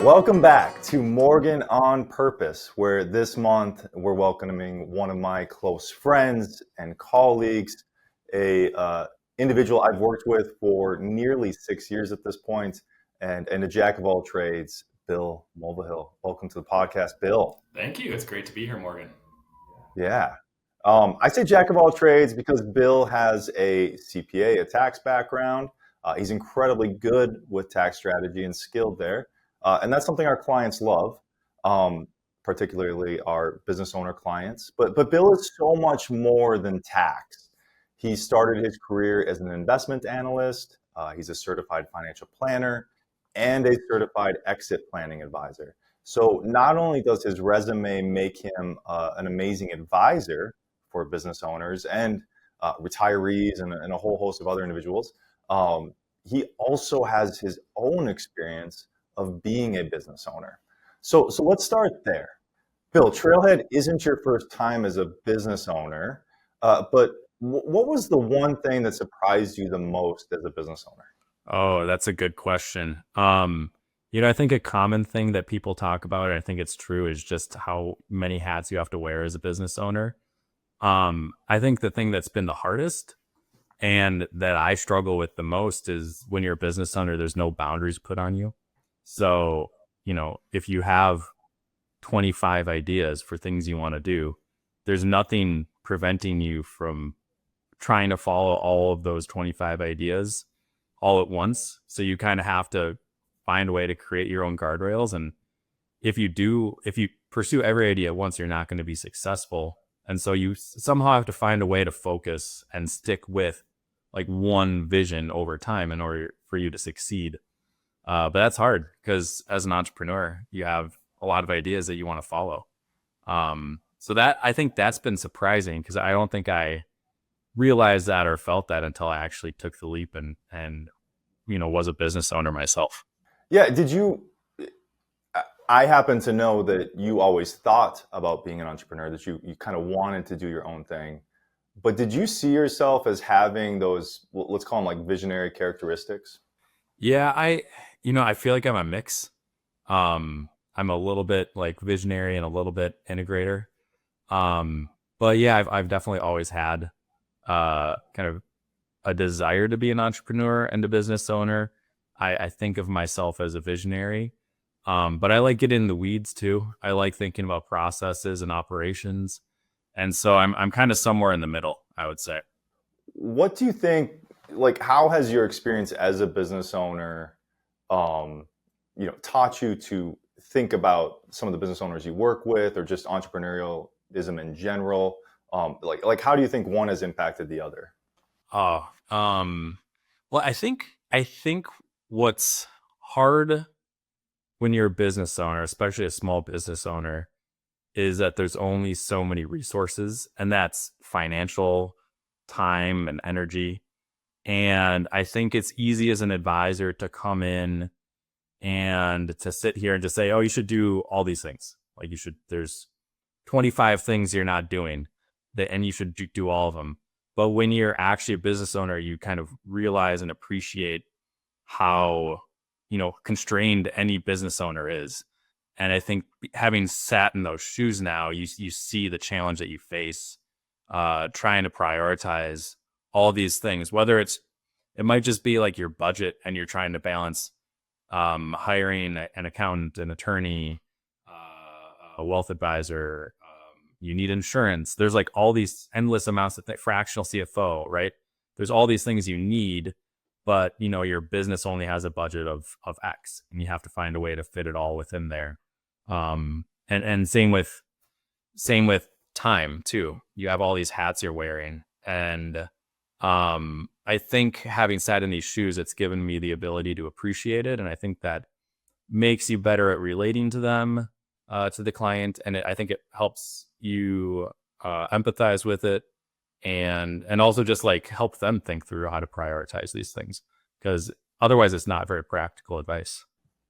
Welcome back to Morgan on Purpose, where this month we're welcoming one of my close friends and colleagues, a individual I've worked with for nearly 6 years at this point, and a jack of all trades, Bill Mulvahill. Welcome to the podcast, Bill. Thank you. It's great to be here, Morgan. Yeah. I say jack of all trades because Bill has a CPA, a tax background. He's incredibly good with tax strategy and skilled there. And that's something our clients love, particularly our business owner clients. But Bill is so much more than tax. He started his career as an investment analyst. He's a certified financial planner and a certified exit planning advisor. So not only does his resume make him an amazing advisor for business owners and retirees and a whole host of other individuals, he also has his own experience of being a business owner. So let's start there. Bill, Trailhead isn't your first time as a business owner, but what was the one thing that surprised you the most as a business owner? Oh, that's a good question. I think a common thing that people talk about, and I think it's true, is just how many hats you have to wear as a business owner. I think the thing that's been the hardest and that I struggle with the most is when you're a business owner, there's no boundaries put on you. So, if you have 25 ideas for things you want to do, there's nothing preventing you from trying to follow all of those 25 ideas all at once. So you kind of have to find a way to create your own guardrails. And if you pursue every idea at once, you're not going to be successful. And so you somehow have to find a way to focus and stick with like one vision over time in order for you to succeed. But that's hard because as an entrepreneur, you have a lot of ideas that you want to follow. So that I think that's been surprising because I don't think I realized that or felt that until I actually took the leap and was a business owner myself. Yeah, I happen to know that you always thought about being an entrepreneur, that you kind of wanted to do your own thing. But did you see yourself as having those, let's call them like visionary characteristics? Yeah, I feel like I'm a mix. I'm a little bit like visionary and a little bit integrator. But yeah, I've definitely always had kind of a desire to be an entrepreneur and a business owner. I think of myself as a visionary, but I like getting in the weeds too. I like thinking about processes and operations, and so I'm kind of somewhere in the middle, I would say. What do you think? Like, how has your experience as a business owner, taught you to think about some of the business owners you work with, or just entrepreneurialism in general? Like, how do you think one has impacted the other? Oh, well, I think what's hard when you're a business owner, especially a small business owner, is that there's only so many resources, and that's financial, time, and energy. And I think it's easy as an advisor to come in and to sit here and just say, oh, you should do all these things. Like there's 25 things you're not doing and you should do all of them. But when you're actually a business owner, you kind of realize and appreciate how, constrained any business owner is. And I think having sat in those shoes now, you see the challenge that you face trying to prioritize all these things, whether it might just be like your budget and you're trying to balance hiring an accountant, an attorney, a wealth advisor. You need insurance. There's like all these endless amounts of fractional CFO, right? There's all these things you need, but your business only has a budget of X, and you have to find a way to fit it all within there. And same with time too. You have all these hats you're wearing, and I think having sat in these shoes, it's given me the ability to appreciate it, and I think that makes you better at relating to them, to the client, and I think it helps you empathize with it, and also just like help them think through how to prioritize these things, because otherwise it's not very practical advice.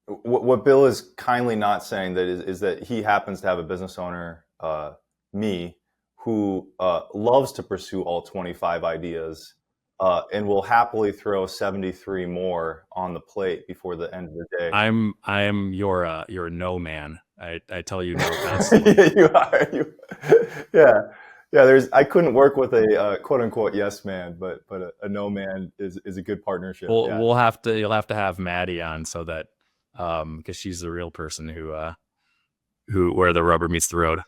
What Bill is kindly not saying that is that he happens to have a business owner, me, who loves to pursue all 25 ideas and will happily throw 73 more on the plate before the end of the day. I'm your no man. I tell you no constantly. Yeah, you are. Yeah, yeah. I couldn't work with a quote unquote yes man, but a no man is a good partnership. Yeah, You'll have to have Maddie on so that because she's the real person who where the rubber meets the road.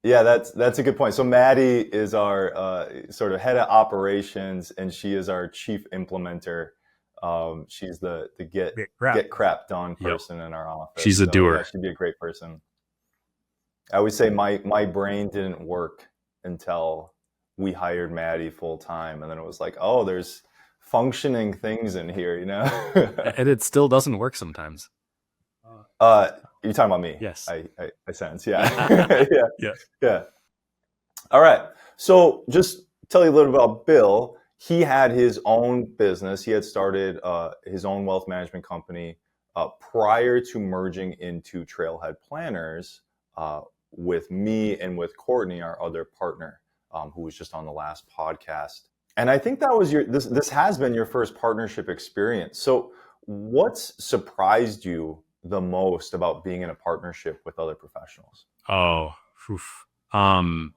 yeah. That's a good point. So Maddie is our sort of head of operations, and she is our chief implementer. She's the get crap done Yep. person in our office. She's a So yeah, doer. she'd be a great person. I always say my brain didn't work until we hired Maddie full time, and then it was like, oh, there's functioning things in here, you know. And it still doesn't work sometimes. You're talking about me? Yes. I sense, yeah, yeah, Yeah. yeah. All right. So just tell you a little about Bill. He had his own business. He had started his own wealth management company prior to merging into Trailhead Planners with me and with Courtney, our other partner, who was just on the last podcast. And I think that was this has been your first partnership experience. So what's surprised you the most about being in a partnership with other professionals? Oh, oof. And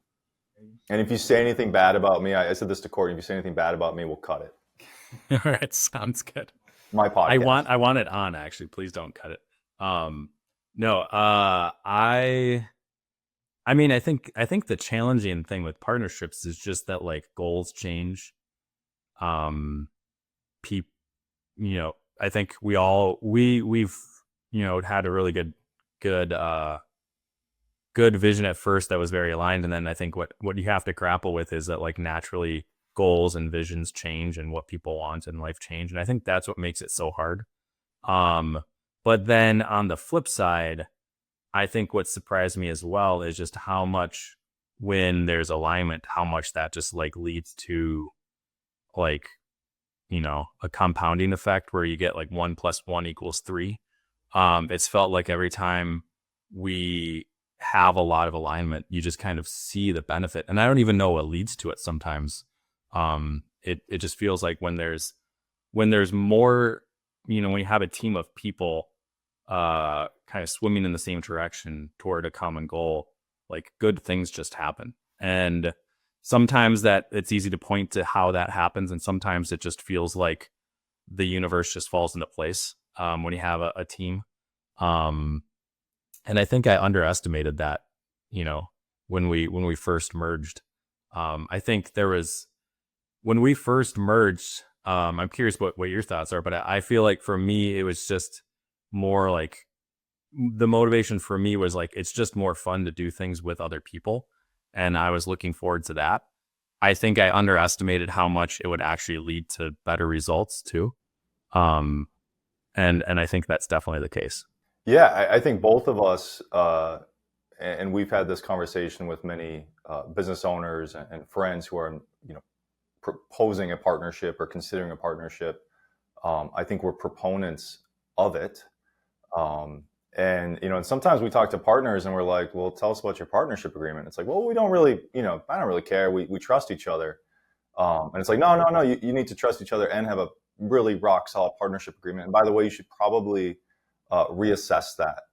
if you say anything bad about me, I said this to Courtney, if you say anything bad about me, we'll cut it. All right, sounds good. My podcast. I want it on actually. Please don't cut it. No, I mean, I think the challenging thing with partnerships is just that like goals change. Peop, I think we've had a really good vision at first that was very aligned, and then I think what you have to grapple with is that like naturally goals and visions change and what people want in life change, and I think that's what makes it so hard. But then on the flip side, I think what surprised me as well is just how much when there's alignment, how much that just like leads to like, a compounding effect where you get like 1 + 1 = 3. It's felt like every time we have a lot of alignment, you just kind of see the benefit. And I don't even know what leads to it sometimes. It just feels like when there's more, when you have a team of people kind of swimming in the same direction toward a common goal, like good things just happen. And sometimes that it's easy to point to how that happens, and sometimes it just feels like the universe just falls into place when you have a team. And I think I underestimated that, when we first merged. I think there was when we first merged. I'm curious what your thoughts are, but I feel like for me it was just more like the motivation for me was like it's just more fun to do things with other people, and I was looking forward to that. I think I underestimated how much it would actually lead to better results too. And I think that's definitely the case. Yeah, I think both of us, and we've had this conversation with many business owners and friends who are, proposing a partnership or considering a partnership. I think we're proponents of it. And sometimes we talk to partners and we're like, well, tell us about your partnership agreement. It's like, well, we don't really, I don't really care. We trust each other. And it's like, no, you need to trust each other and have a really rock solid partnership agreement. And by the way, you should probably reassess that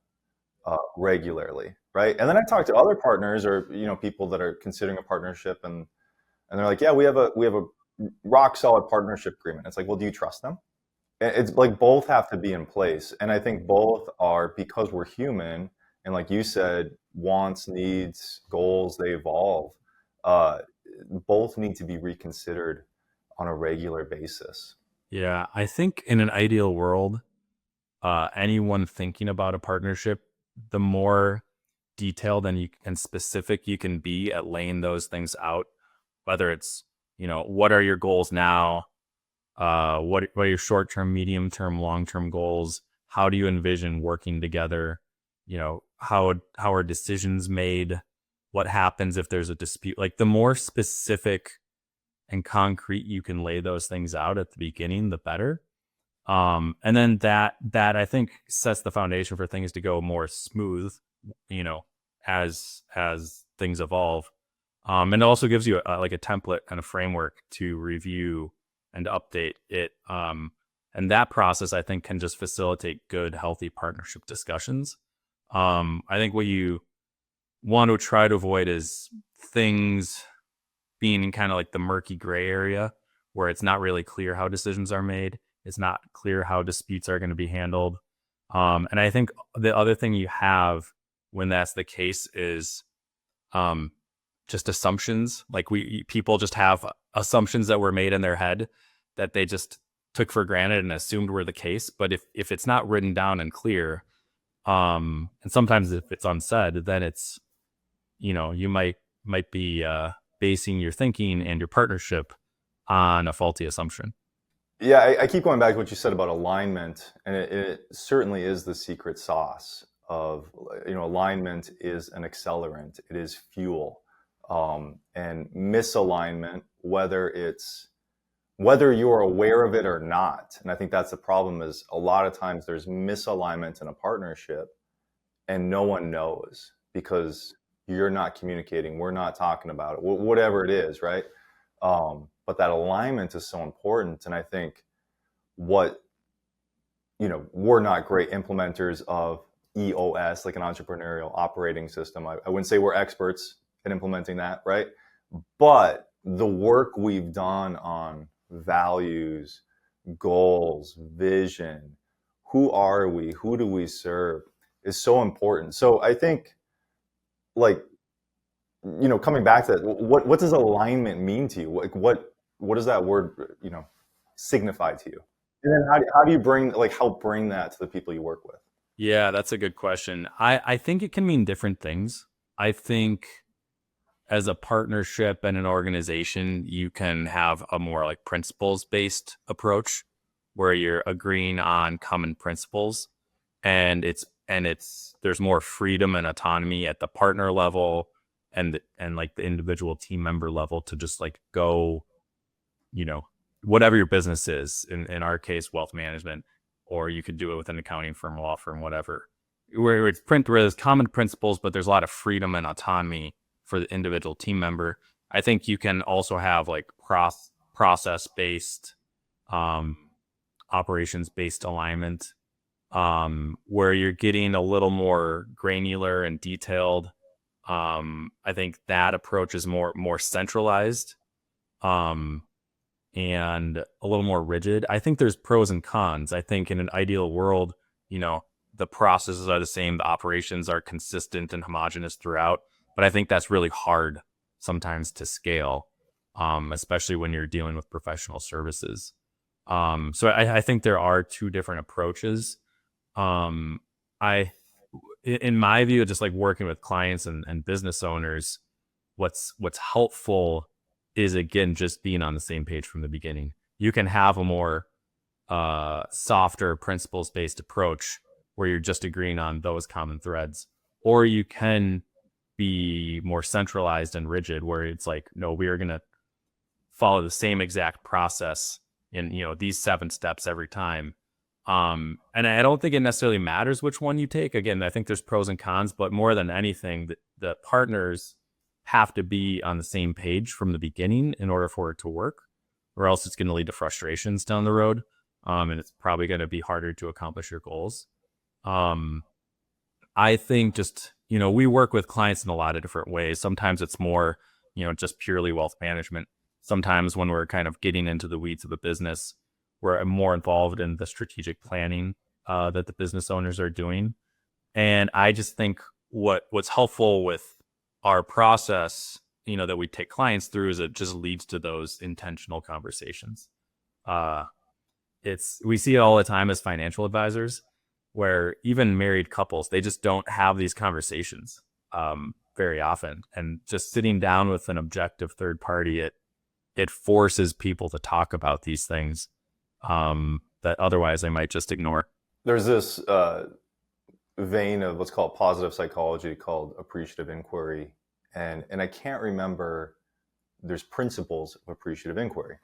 regularly, right? And then I talk to other partners or people that are considering a partnership, and they're like, yeah, we have a rock solid partnership agreement. It's like, well, do you trust them? It's like both have to be in place, and I think both are, because we're human, and like you said, wants, needs, goals, they evolve. Uh, Both need to be reconsidered on a regular basis. Yeah, I think in an ideal world, anyone thinking about a partnership, the more detailed and specific you can be at laying those things out, whether it's, what are your goals now? What are your short-term, medium-term, long-term goals? How do you envision working together? How are decisions made? What happens if there's a dispute? Like the more specific and concrete you can lay those things out at the beginning, the better. And then that I think sets the foundation for things to go more smooth, as things evolve. And it also gives you like a template and a framework to review and update it. And that process, I think, can just facilitate good, healthy partnership discussions. I think what you want to try to avoid is things being in kind of like the murky gray area where it's not really clear how decisions are made. It's not clear how disputes are going to be handled. And I think the other thing you have when that's the case is just assumptions. Like people just have assumptions that were made in their head that they just took for granted and assumed were the case. But if it's not written down and clear, and sometimes if it's unsaid, then it's, you might be basing your thinking and your partnership on a faulty assumption. Yeah, I keep going back to what you said about alignment, and it certainly is the secret sauce of, alignment is an accelerant. It is fuel. And misalignment, whether you're aware of it or not, and I think that's the problem, is a lot of times there's misalignment in a partnership and no one knows because you're not communicating, we're not talking about it, whatever it is, right? But that alignment is so important. And I think we're not great implementers of EOS, like an entrepreneurial operating system. I wouldn't say we're experts in implementing that, right? But the work we've done on values, goals, vision, who are we, who do we serve, is so important. So I think, like, coming back to that, what does alignment mean to you? Like, what does that word, signify to you? And then how do you help bring that to the people you work with? Yeah, that's a good question. I think it can mean different things. I think as a partnership and an organization, you can have a more like principles based approach where you're agreeing on common principles, and there's more freedom and autonomy at the partner level and like the individual team member level to just like go, whatever your business is, in our case, wealth management, or you could do it with an accounting firm, law firm, whatever, where there's common principles, but there's a lot of freedom and autonomy for the individual team member. I think you can also have like process based, operations based alignment, where you're getting a little more granular and detailed. I think that approach is more centralized, and a little more rigid. I think there's pros and cons. I think in an ideal world, the processes are the same, the operations are consistent and homogenous throughout. But I think that's really hard sometimes to scale, especially when you're dealing with professional services. So I think there are two different approaches. I, in my view, just like working with clients and business owners, what's helpful is, again, just being on the same page from the beginning. You can have a more softer principles based approach where you're just agreeing on those common threads, or you can be more centralized and rigid where it's like, no, we are going to follow the same exact process in these 7 steps every time. And I don't think it necessarily matters which one you take. Again, I think there's pros and cons, but more than anything, the partners have to be on the same page from the beginning in order for it to work, or else it's going to lead to frustrations down the road. And it's probably going to be harder to accomplish your goals. I think just, we work with clients in a lot of different ways. Sometimes it's more, just purely wealth management. Sometimes when we're kind of getting into the weeds of a business, we're more involved in the strategic planning that the business owners are doing. And I just think what's helpful with our process, that we take clients through, is it just leads to those intentional conversations. We see it all the time as financial advisors, where even married couples, they just don't have these conversations very often. And just sitting down with an objective third party, it forces people to talk about these things that otherwise they might just ignore. There's this vein of what's called positive psychology called appreciative inquiry. And I can't remember, there's principles of appreciative inquiry.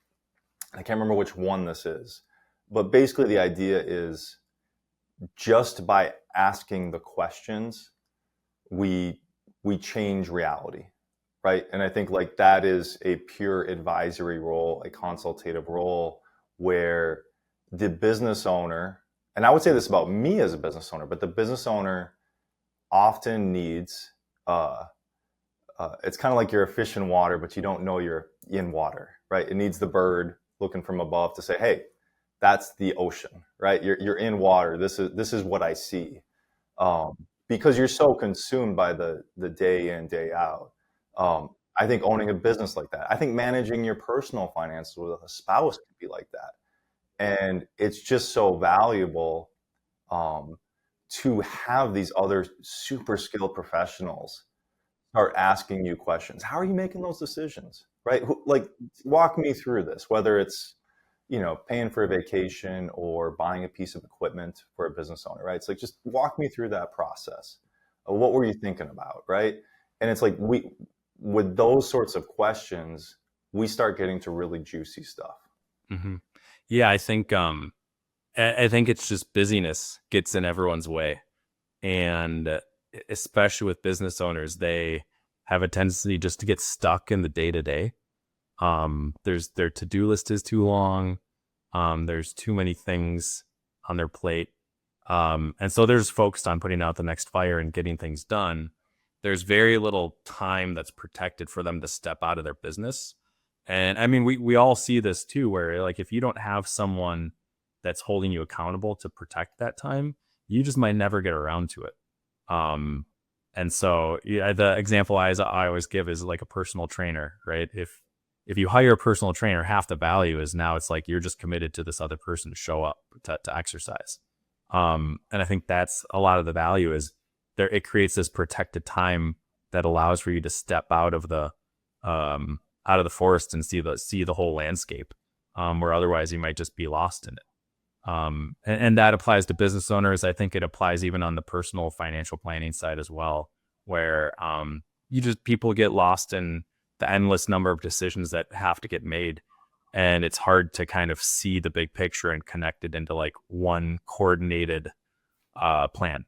I can't remember which one this is, but basically the idea is just by asking the questions, we change reality, right? And I think like that is a pure advisory role, a consultative role where the business owner, and I would say this about me as a business owner, but the business owner often needs, it's kind of like you're a fish in water, but you don't know you're in water, right? It needs the bird looking from above to say, hey, that's the ocean, right? You're in water. This is what I see. Because you're so consumed by the day in, day out. I think owning a business like that. I think managing your personal finances with a spouse can be like that. And it's just so valuable um, to have these other super skilled professionals start asking you questions. How are you making those decisions? Right? Like, walk me through this, whether it's, paying for a vacation or buying a piece of equipment for a business owner, right? It's like, just walk me through that process. What were you thinking about? Right. And it's like, with those sorts of questions, we start getting to really juicy stuff. Mm-hmm. Yeah, I think it's just busyness gets in everyone's way, and especially with business owners, they have a tendency just to get stuck in the day to day. Their to-do list is too long. There's too many things on their plate. And so they're just focused on putting out the next fire and getting things done. There's very little time that's protected for them to step out of their business. And I mean, we all see this too, where like if you don't have someone that's holding you accountable to protect that time, you just might never get around to it. And so yeah, the example I always give is like a personal trainer, right? If you hire a personal trainer, half the value is now it's like you're just committed to this other person to show up to exercise. And I think that's a lot of the value is there. It creates this protected time that allows for you to step out of the forest and see the whole landscape, where otherwise you might just be lost in it. And that applies to business owners. I think it applies even on the personal financial planning side as well, where people get lost in the endless number of decisions that have to get made. And it's hard to kind of see the big picture and connect it into like one coordinated plan.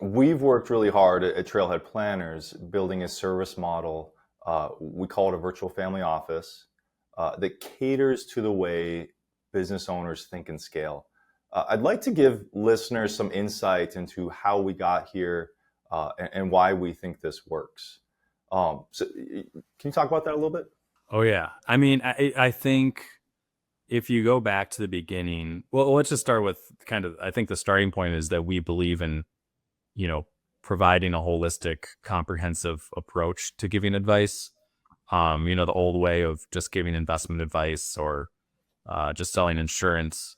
We've worked really hard at Trailhead Planners building a service model. We call it a virtual family office that caters to the way business owners think and scale. I'd like to give listeners some insight into how we got here and why we think this works. So, can you talk about that a little bit? Oh yeah. I mean, I think if you go back to the beginning, well, let's just start with I think the starting point is that we believe in, providing a holistic, comprehensive approach to giving advice. The old way of just giving investment advice or just selling insurance.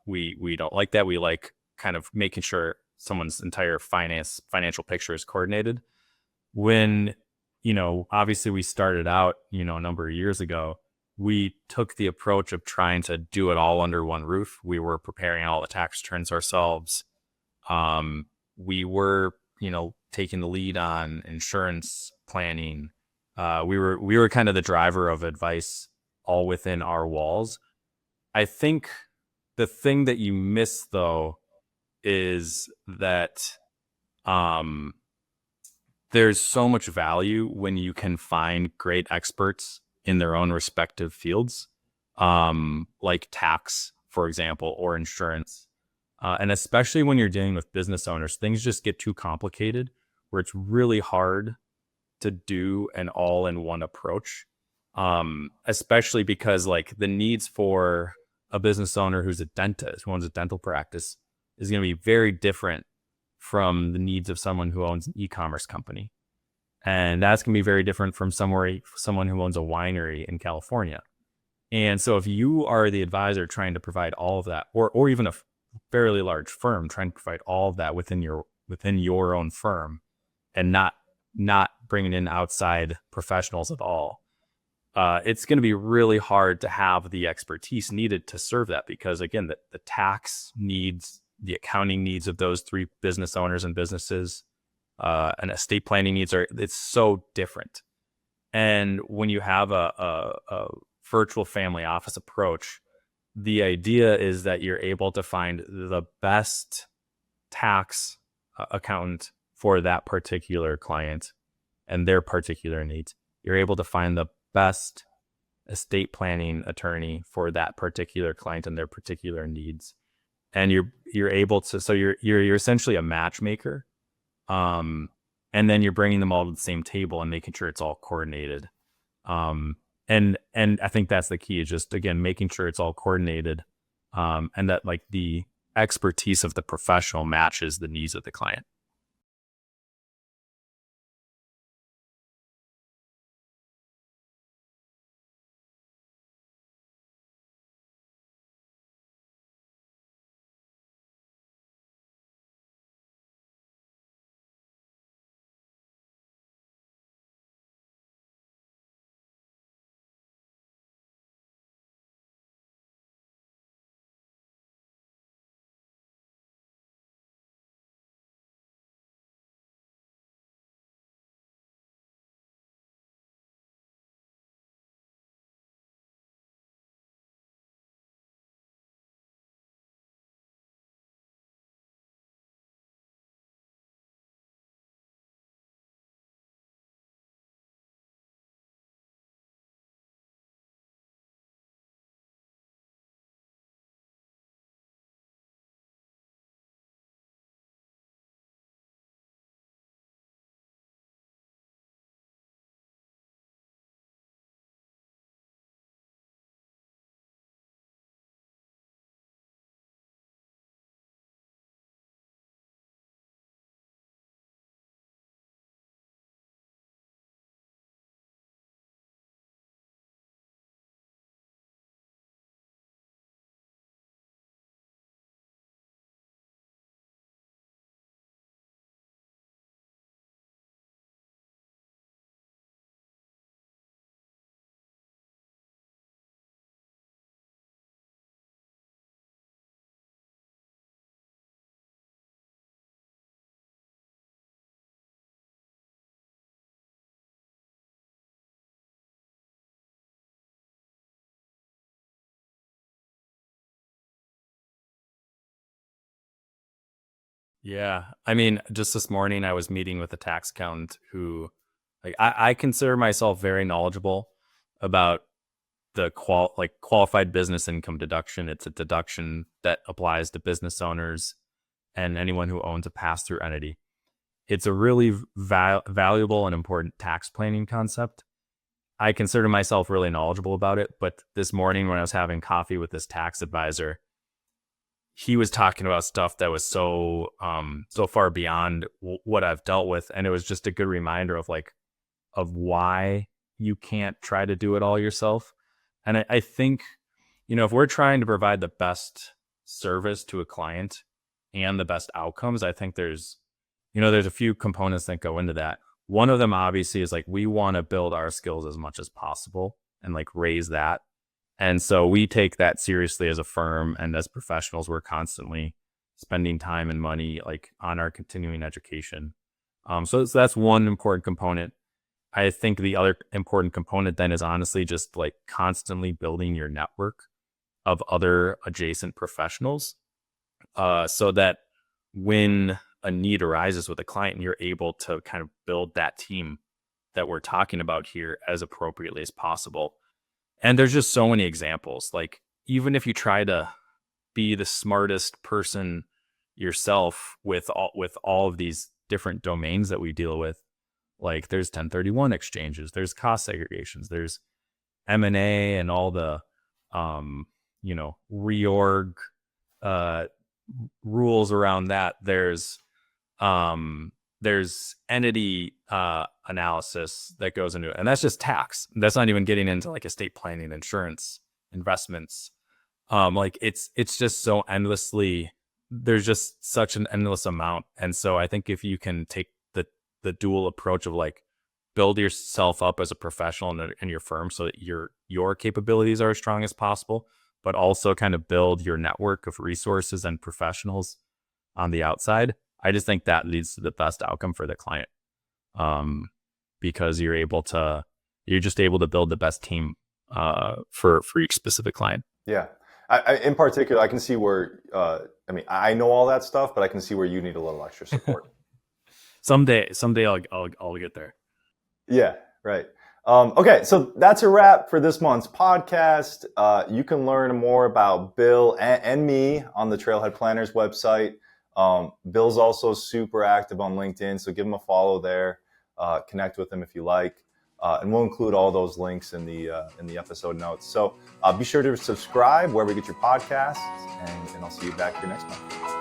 We don't like that. We like kind of making sure someone's entire financial picture is coordinated. When, obviously we started out, a number of years ago, we took the approach of trying to do it all under one roof. We were preparing all the tax returns ourselves. We were, taking the lead on insurance planning. We were kind of the driver of advice all within our walls. I think the thing that you miss though is that there's so much value when you can find great experts in their own respective fields, like tax, for example, or insurance. And especially when you're dealing with business owners, things just get too complicated where it's really hard to do an all-in-one approach, especially because like the needs for a business owner who's a dentist, who owns a dental practice, is going to be very different from the needs of someone who owns an e-commerce company. And that's going to be very different from someone who owns a winery in California. And so if you are the advisor trying to provide all of that, or even a fairly large firm trying to provide all of that within your own firm and not bringing in outside professionals at all, it's going to be really hard to have the expertise needed to serve that, because again, the tax needs, the accounting needs of those three business owners and businesses, and estate planning needs it's so different. And when you have a virtual family office approach, the idea is that you're able to find the best tax accountant for that particular client. and their particular needs. You're able to find the best estate planning attorney for that particular client and their particular needs. And you're able to, so you're essentially a matchmaker. And then you're bringing them all to the same table and making sure it's all coordinated. And I think that's the key, is just, again, making sure it's all coordinated, and that like the expertise of the professional matches the needs of the client. Yeah. I mean, just this morning I was meeting with a tax accountant who, like, I consider myself very knowledgeable about the qualified business income deduction. It's a deduction that applies to business owners and anyone who owns a pass-through entity. It's a really valuable and important tax planning concept. I consider myself really knowledgeable about it, but this morning when I was having coffee with this tax advisor, he was talking about stuff that was so far beyond what I've dealt with, and it was just a good reminder of why you can't try to do it all yourself. And I think, if we're trying to provide the best service to a client and the best outcomes, I think there's a few components that go into that. One of them obviously is like, we want to build our skills as much as possible and like raise that. And so we take that seriously as a firm, and as professionals, we're constantly spending time and money like on our continuing education. So that's one important component. I think the other important component then is honestly just like constantly building your network of other adjacent professionals, so that when a need arises with a client, you're able to kind of build that team that we're talking about here as appropriately as possible. And there's just so many examples. Like, even if you try to be the smartest person yourself with all of these different domains that we deal with, like there's 1031 exchanges, there's cost segregations, there's M&A and all the reorg uh rules around that. There's entity analysis that goes into it, and that's just tax. That's not even getting into like estate planning, insurance, investments. Like it's just so endlessly, there's just such an endless amount. And so I think if you can take the dual approach of like build yourself up as a professional in your firm so that your capabilities are as strong as possible, but also kind of build your network of resources and professionals on the outside, I just think that leads to the best outcome for the client. Because you're just able to build the best team for each specific client. Yeah. In particular, I can see where, I know all that stuff, but I can see where you need a little extra support. Someday I'll get there. Yeah, right. Okay, so that's a wrap for this month's podcast. You can learn more about Bill and me on the Trailhead Planners website. Bill's also super active on LinkedIn, so give him a follow there. Connect with him if you like, and we'll include all those links in the episode notes. So be sure to subscribe wherever you get your podcasts, and I'll see you back here next month.